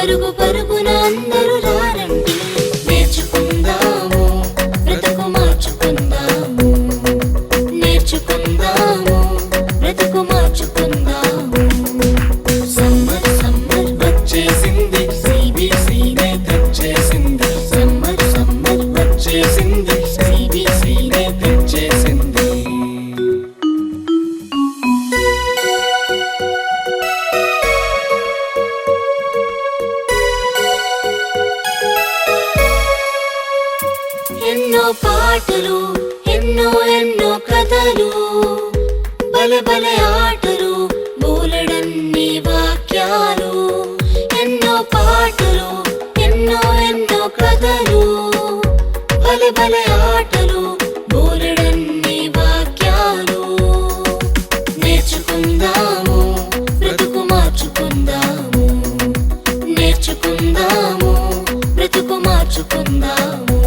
పరుగు పరుగున అందరూ రారండి, నేర్చుకుందాము బ్రతుకు మార్చుకుందాము, నేర్చుకుందాము బ్రతుకు మార్చుకుందాము. సమ్మర్ సమ్మర్ వచ్చేసింది, సిబిసినే తెచ్చేసింది. సమ్మర్ సమ్మర్ వచ్చేసింది, సిబిసినే తెచ్చేసింది. ఎన్నో పాటలు, ఎన్నో ఎన్నో కథలు, బలె బలె ఆటలు, బోలెడన్ని వాక్యాలు. ఎన్నో పాటలు, ఎన్నో ఎన్నో కథలు, బలె బలె ఆటలు, బోలెడన్ని వాక్యాలు. నేర్చుకుందాము బ్రతుకు మార్చుకుందాము, నేర్చుకుందాము బ్రతుకు మార్చుకుందాము.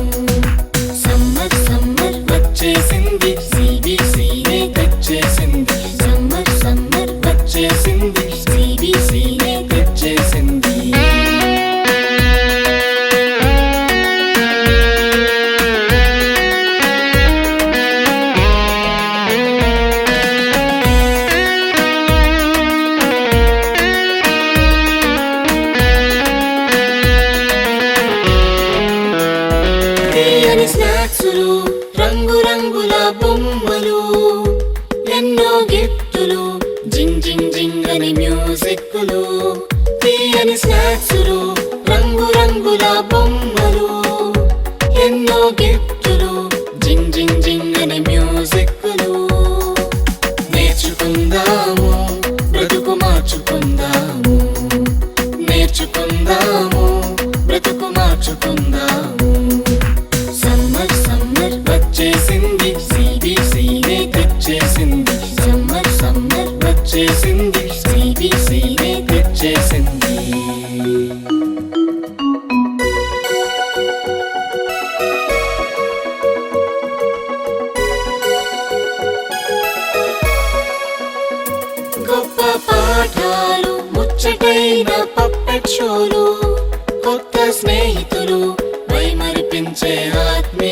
సమ్మర్ సమ్మర్ వచ్చేసింది, సిబిసినే తెచ్చేసింది. సమ్మర్ సమ్మర్ వచ్చేసింది, సిబిసినే తెచ్చేసింది. తీయని స్నాక్సులు, రంగు రంగుల బొమ్మలు, ఎన్నో గిఫ్టులు, జింగ్ జింగ్ జింగ్ అని మ్యూజిక్లు. తీయని స్నాక్సులు, రంగు రంగుల బొమ్మలు, ఎన్నో గిఫ్టులు, జింగ్ జింగ్ జింగ్ అని మ్యూజిక్లు. నేర్చుకుందాము బ్రతుకు మార్చుకుందాము, నేర్చుకుందాము బ్రతుకు మార్చుకుందాము. సమ్మర్ సమ్మర్ వచ్చేసింది, సిబిసినే తెచ్చేసింది. సమ్మర్ సమ్మర్ వచ్చేసింది, సిబిసినే తెచ్చేసింది. గొప్ప పాఠాలు, ముచ్చటైన పప్పెట్ షోలు, కొత్త స్నేహితులు, మైమరిపించే ఆత్మీయ